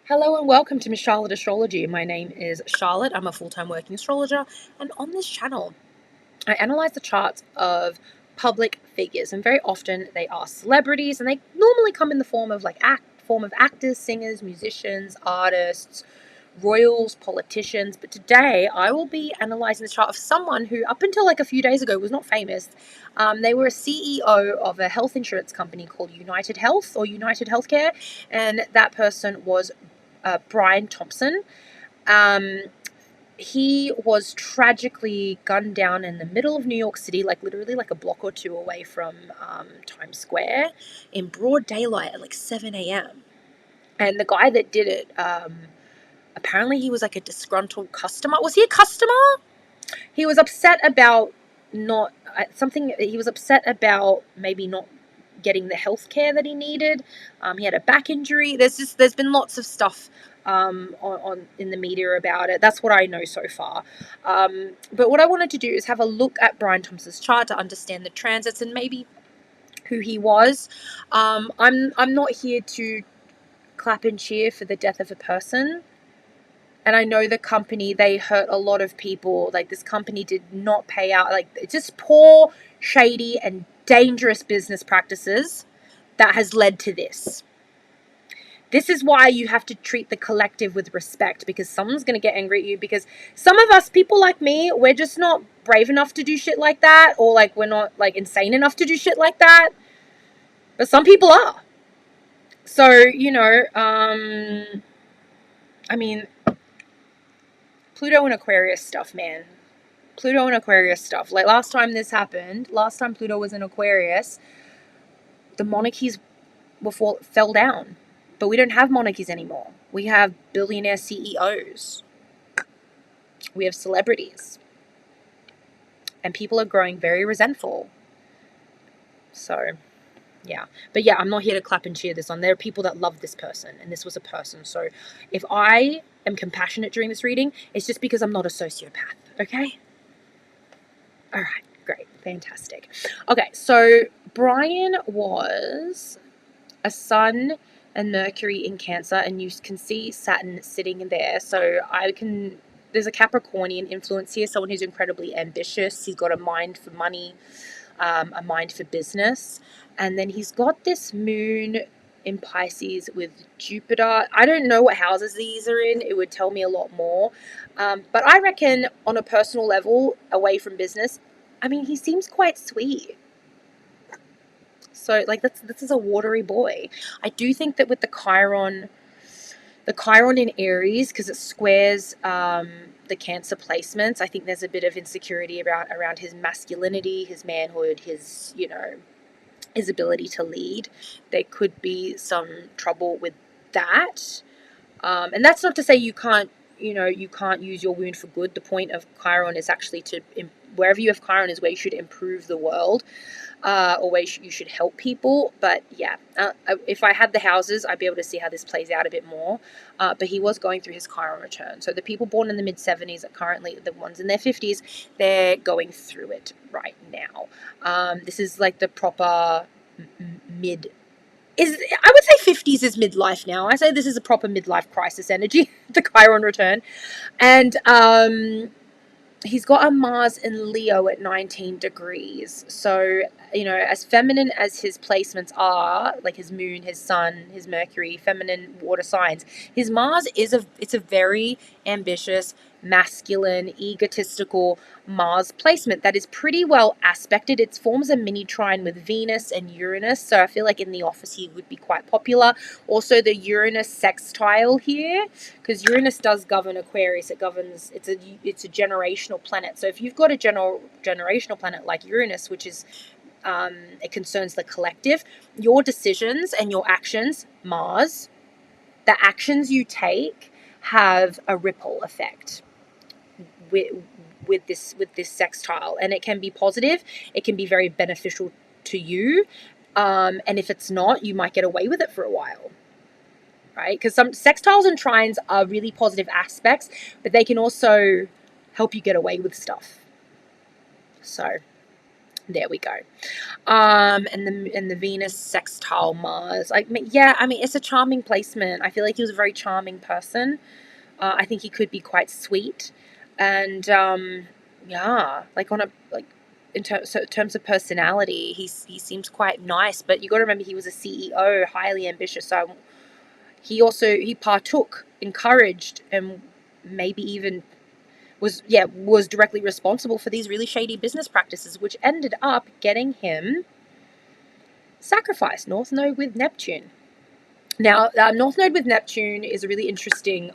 Hello and welcome to Miss Charlotte Astrology. My name is Charlotte. I'm a full-time working astrologer, and on this channel, I analyze the charts of public figures, and very often they are celebrities, and they normally come in the form of actors, singers, musicians, artists, royals, politicians. But today, I will be analyzing the chart of someone who, up until like a few days ago, was not famous. They were a CEO of a health insurance company called United Health or United Healthcare, and that person was Brian Thompson. He was tragically gunned down in the middle of New York City, like literally like a block or two away from Times Square, in broad daylight at like 7 a.m. And the guy that did it, apparently he was like a disgruntled customer. Was he a customer? He was upset about not something. He was upset about maybe not getting the health care that he needed. He had a back injury. There's been lots of stuff on in the media about it. That's what I know so far. But what I wanted to do is have a look at Brian Thompson's chart to understand the transits and maybe who he was. I'm not here to clap and cheer for the death of a person. And I know the company, they hurt a lot of people. Like, this company did not pay out. Like, it's just poor, shady, and dangerous business practices that has led to this. This is why you have to treat the collective with respect, because someone's going to get angry at you, because some of us, people like me, we're just not brave enough to do shit like that, or like we're not like insane enough to do shit like that. But some people are. So, I mean, Pluto and Aquarius stuff, man. Pluto and Aquarius stuff. Like, last time this happened, last time Pluto was in Aquarius, the monarchies fell down. But we don't have monarchies anymore. We have billionaire CEOs. We have celebrities. And people are growing very resentful. So, yeah. But yeah, I'm not here to clap and cheer this on. There are people that love this person, and this was a person. So if I am compassionate during this reading, it's just because I'm not a sociopath, okay? All right, great, fantastic. Okay, so Brian was a Sun and Mercury in Cancer, and you can see Saturn sitting in there. So there's a Capricornian influence here, someone who's incredibly ambitious. He's got a mind for money, a mind for business. And then he's got this moon in Pisces with Jupiter. I don't know what houses these are in. It would tell me a lot more. But I reckon on a personal level, away from business, I mean, he seems quite sweet. So, like, this is a watery boy. I do think that with the Chiron in Aries, because it squares the Cancer placements, I think there's a bit of insecurity around his masculinity, his manhood, his ability to lead. There could be some trouble with that. And that's not to say you can't use your wound for good. The point of Chiron is actually wherever you have Chiron is where you should improve the world, or where you should help people. But yeah, if I had the houses, I'd be able to see how this plays out a bit more. But he was going through his Chiron return. So the people born in the mid-70s, currently the ones in their 50s, they're going through it right now. This is like the proper I would say 50s is midlife now. I say this is a proper midlife crisis energy, the Chiron return. And he's got a Mars in Leo at 19 degrees. So, as feminine as his placements are, like his moon, his sun, his Mercury, feminine water signs, his Mars it's a very ambitious, masculine, egotistical Mars placement that is pretty well aspected. It forms a mini trine with Venus and Uranus, so I feel like in the office he would be quite popular. Also, the Uranus sextile here, because Uranus does govern Aquarius. It's a generational planet. So if you've got a generational planet like Uranus, which is it concerns the collective, your decisions and your actions, Mars, the actions you take have a ripple effect with this sextile, and it can be positive, it can be very beneficial to you, and if it's not, you might get away with it for a while, right? Because some sextiles and trines are really positive aspects, but they can also help you get away with stuff. So There we go. And the Venus sextile Mars. Yeah, I mean, it's a charming placement. I feel like he was a very charming person. I think he could be quite sweet, and yeah, like on a like in terms of personality, he seems quite nice. But you got to remember, he was a CEO, highly ambitious. So he partook, encouraged, and maybe even was directly responsible for these really shady business practices, which ended up getting him sacrificed. North Node with Neptune. Now, North Node with Neptune is a really interesting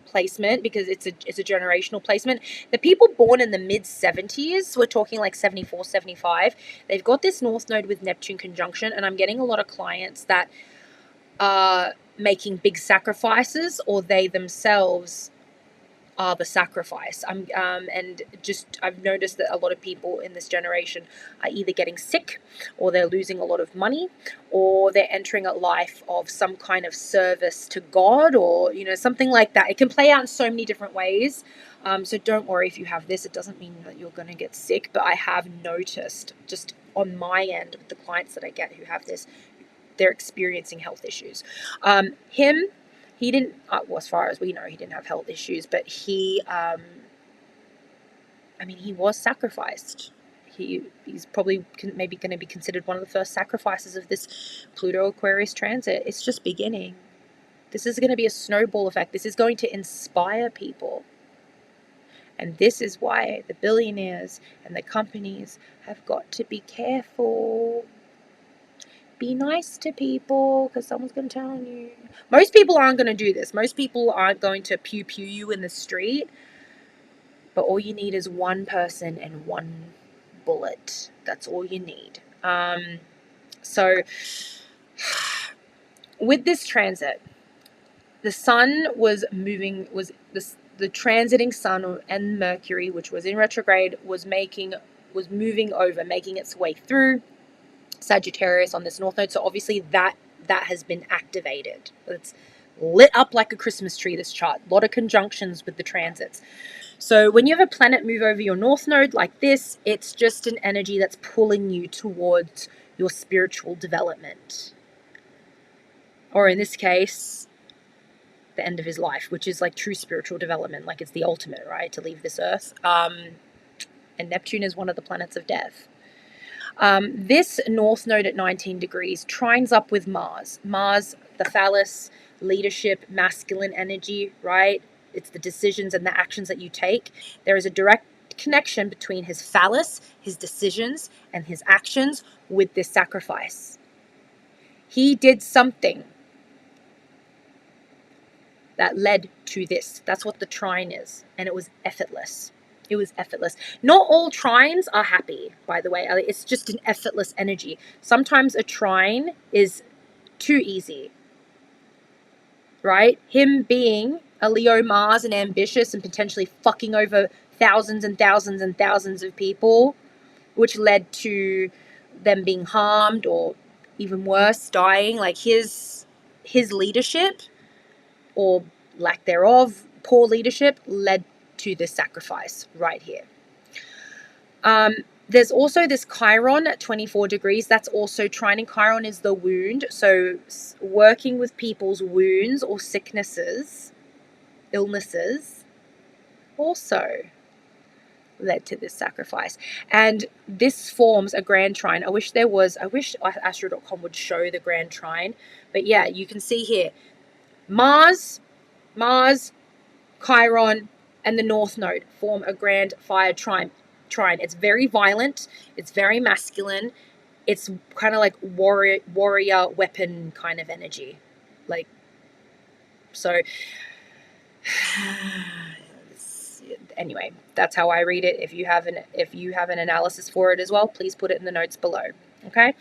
placement because it's a generational placement. The people born in the mid-70s, we're talking like 74, 75, they've got this North Node with Neptune conjunction, and I'm getting a lot of clients that are making big sacrifices, or they themselves are the sacrifice. I've noticed that a lot of people in this generation are either getting sick, or they're losing a lot of money, or they're entering a life of some kind of service to God, or something like that. It can play out in so many different ways. So don't worry if you have this. It doesn't mean that you're going to get sick, but I have noticed just on my end with the clients that I get who have this, they're experiencing health issues. He didn't, well, as far as we know, he didn't have health issues, but he was sacrificed. He's probably maybe going to be considered one of the first sacrifices of this Pluto Aquarius transit. It's just beginning. This is going to be a snowball effect. This is going to inspire people. And this is why the billionaires and the companies have got to be careful. Be nice to people, because someone's going to tell on you. Most people aren't going to do this. Most people aren't going to pew you in the street. But all you need is one person and one bullet. That's all you need. So with this transit, the sun was moving, the transiting sun and Mercury, which was in retrograde, was moving over, making its way through Sagittarius on this North Node. So obviously that has been activated. It's lit up like a Christmas tree, this chart. A lot of conjunctions with the transits. So when you have a planet move over your North Node like this, it's just an energy that's pulling you towards your spiritual development. Or in this case, the end of his life, which is like true spiritual development. Like it's the ultimate, right? To leave this earth. And Neptune is one of the planets of death. This North Node at 19 degrees trines up with Mars. Mars, the phallus, leadership, masculine energy, right? It's the decisions and the actions that you take. There is a direct connection between his phallus, his decisions, and his actions with this sacrifice. He did something that led to this. That's what the trine is. And it was effortless. It was effortless. Not all trines are happy, by the way. It's just an effortless energy. Sometimes a trine is too easy, right? Him being a Leo Mars and ambitious and potentially fucking over thousands and thousands and thousands of people, which led to them being harmed or even worse, dying. Like his leadership, or lack thereof, poor leadership, led to this sacrifice right here. There's also this Chiron at 24 degrees. That's also trining. Chiron is the wound. So working with people's wounds or sicknesses, illnesses, also led to this sacrifice. And this forms a grand trine. I wish Astrological would show the grand trine. But yeah, you can see here, Mars, Chiron, and the North Node form a grand fire trine. It's very violent. It's very masculine. It's kind of like warrior weapon kind of energy. Like, so anyway, that's how I read it. If you have an analysis for it as well, please put it in the notes below. Okay?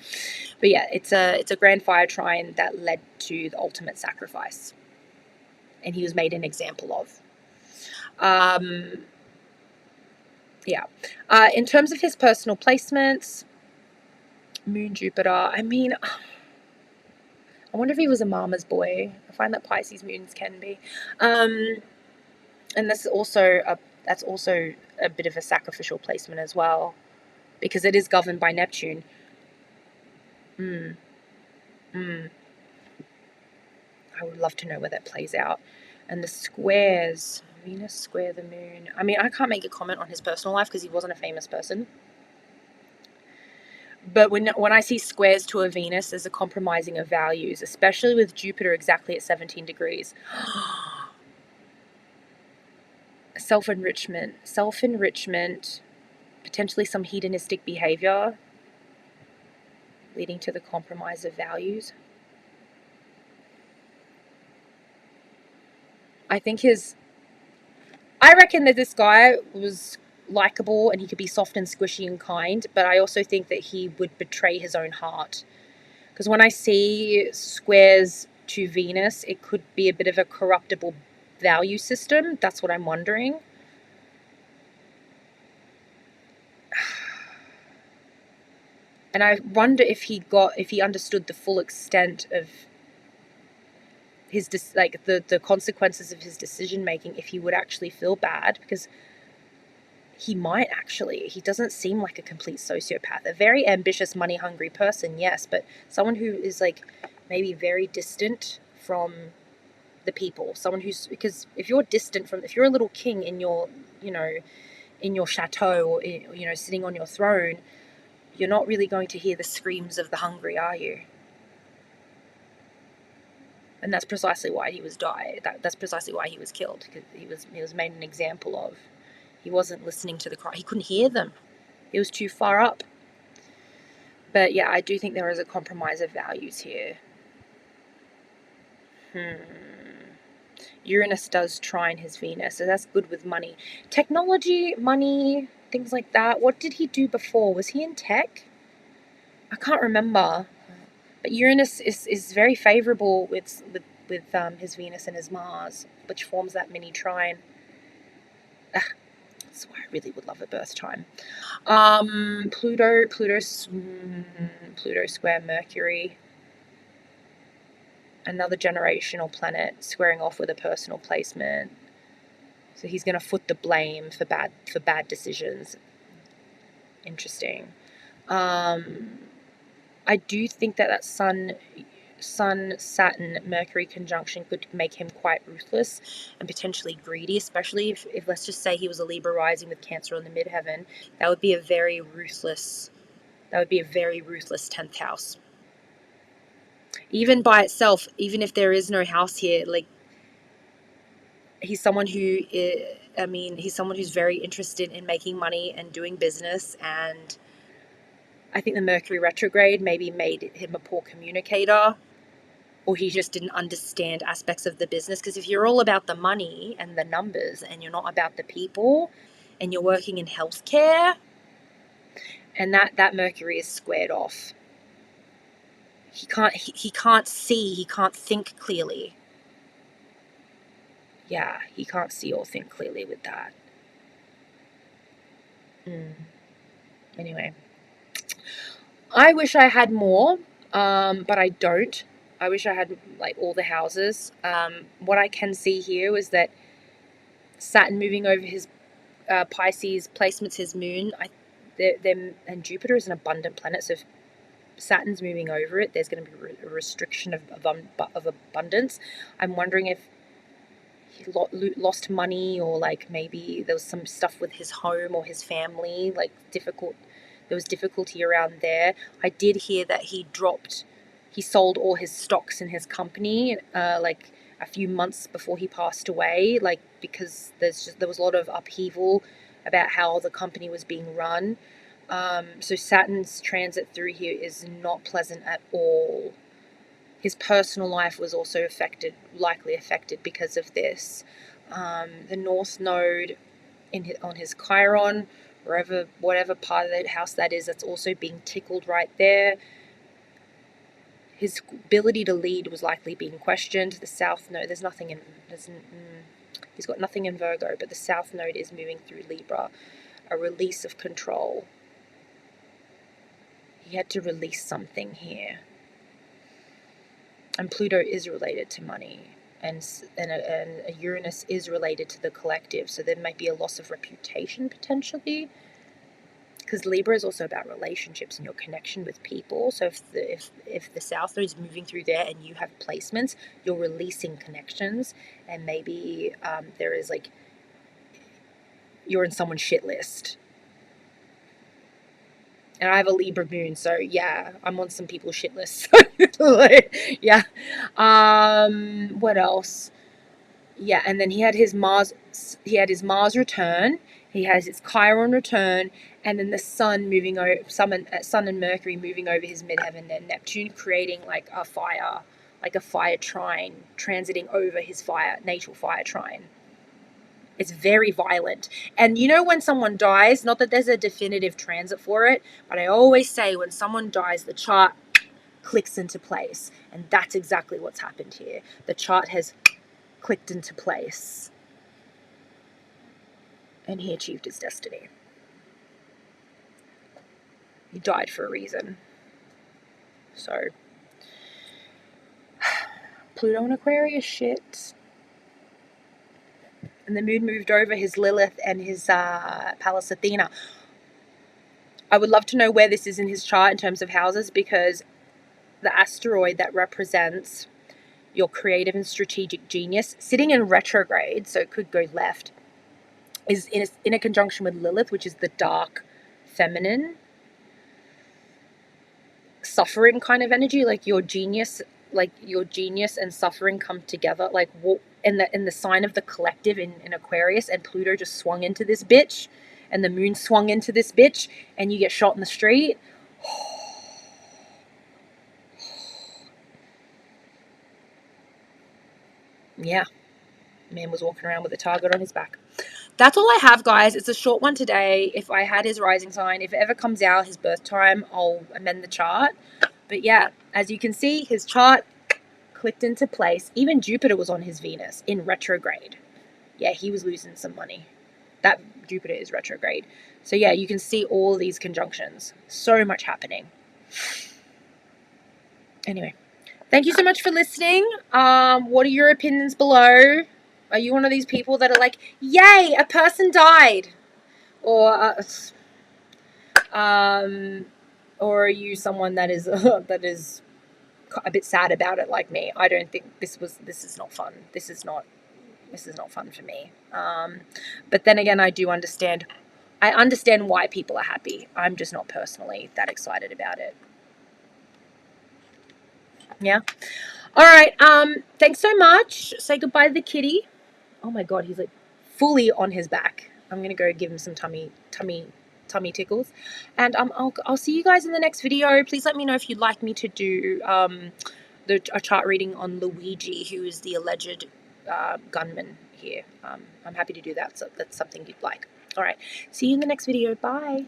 But yeah, it's a grand fire trine that led to the ultimate sacrifice. And he was made an example of. In terms of his personal placements, Moon, Jupiter, I wonder if he was a mama's boy. I find that Pisces moons can be. And that's also a bit of a sacrificial placement as well, because it is governed by Neptune. I would love to know where that plays out. And the squares, Venus square the moon. I mean, I can't make a comment on his personal life because he wasn't a famous person. But when I see squares to a Venus, there's a compromising of values, especially with Jupiter exactly at 17 degrees. Self-enrichment, potentially some hedonistic behavior leading to the compromise of values. I reckon that this guy was likable and he could be soft and squishy and kind, but I also think that he would betray his own heart. Because when I see squares to Venus, it could be a bit of a corruptible value system. That's what I'm wondering. And I wonder if he understood the full extent of his the consequences of his decision making, if he would actually feel bad, because he might actually. He doesn't seem like a complete sociopath. A very ambitious, money hungry person, yes, but someone who is like maybe very distant from the people. Someone who's, because if you're a little king in your, in your chateau, or, sitting on your throne, you're not really going to hear the screams of the hungry, are you? And that's precisely why he was that's precisely why he was killed, because he was made an example of. He wasn't listening to the cry. He couldn't hear them. It was too far up. But yeah, I do think there is a compromise of values here. Uranus does trine his Venus, so that's good with money. Technology, money, things like that. What did he do before? Was he in tech? I can't remember. But Uranus is very favorable with his Venus and his Mars, which forms that mini trine. That's why I really would love a birth time. Pluto square Mercury. Another generational planet squaring off with a personal placement. So he's going to foot the blame for bad decisions. Interesting. I do think that Sun Saturn Mercury conjunction could make him quite ruthless and potentially greedy, especially if let's just say he was a Libra rising with Cancer on the midheaven. That would be a very ruthless 10th house. Even by itself, even if there is no house here, like, he's someone who's very interested in making money and doing business, and I think the Mercury retrograde maybe made him a poor communicator, or he just didn't understand aspects of the business. Because if you're all about the money and the numbers and you're not about the people, and you're working in healthcare, and that Mercury is squared off, he can't see, he can't think clearly. Yeah, he can't see or think clearly with that. Anyway, I wish I had more, but I don't. I wish I had like all the houses. What I can see here is that Saturn moving over his Pisces placements his moon. And Jupiter is an abundant planet, so if Saturn's moving over it, there's going to be a restriction of abundance. I'm wondering if he lost money, or like maybe there was some stuff with his home or his family, like there was difficulty around there. I did hear that he sold all his stocks in his company like a few months before he passed away, like because there was a lot of upheaval about how the company was being run. So Saturn's transit through here is not pleasant at all. His personal life was also likely affected because of this. The North Node on his Chiron, whatever part of the house that is, that's also being tickled right there. His ability to lead was likely being questioned. The South Node, he's got nothing in Virgo, but the South Node is moving through Libra, a release of control. He had to release something here. And Pluto is related to money, and a Uranus is related to the collective, so there might be a loss of reputation potentially, because Libra is also about relationships and your connection with people. So if the South Node is moving through there and you have placements, you're releasing connections, and maybe there is like you're in someone's shit list. And I have a Libra moon, so yeah, I'm on some people's shit list. Yeah. What else? Yeah, and then he had his Mars return. He has his Chiron return, and then the Sun moving over, Sun and Mercury moving over his midheaven, and Neptune creating like a fire trine, transiting over his natal fire trine. It's very violent. And you know when someone dies, not that there's a definitive transit for it, but I always say when someone dies, the chart clicks into place. And that's exactly what's happened here. The chart has clicked into place. And he achieved his destiny. He died for a reason. So, Pluto and Aquarius shit. And the moon moved over his Lilith and his Pallas Athena. I would love to know where this is in his chart in terms of houses, because the asteroid that represents your creative and strategic genius, sitting in retrograde, so it could go left, is in a conjunction with Lilith, which is the dark feminine, suffering kind of energy, like your genius and suffering come together, like in the sign of the collective in Aquarius, and Pluto just swung into this bitch, and the moon swung into this bitch, and you get shot in the street. Yeah, man was walking around with a target on his back. That's all I have, guys. It's a short one today. If I had his rising sign, if it ever comes out, his birth time, I'll amend the chart. But yeah, as you can see, his chart clicked into place. Even Jupiter was on his Venus in retrograde. Yeah, he was losing some money. That Jupiter is retrograde. So yeah, you can see all these conjunctions. So much happening. Anyway, thank you so much for listening. What are your opinions below? Are you one of these people that are like, yay, a person died? Or are you someone that is that is a bit sad about it like me? I don't think this is not fun. This is not fun for me. But then again, I understand why people are happy. I'm just not personally that excited about it. Yeah. All right. Thanks so much. Say goodbye to the kitty. Oh my God, he's like fully on his back. I'm gonna go give him some tummy tickles, and I'll see you guys in the next video. Please let me know if you'd like me to do a chart reading on Luigi, who is the alleged gunman here. I'm happy to do that. So that's something you'd like. All right. See you in the next video. Bye.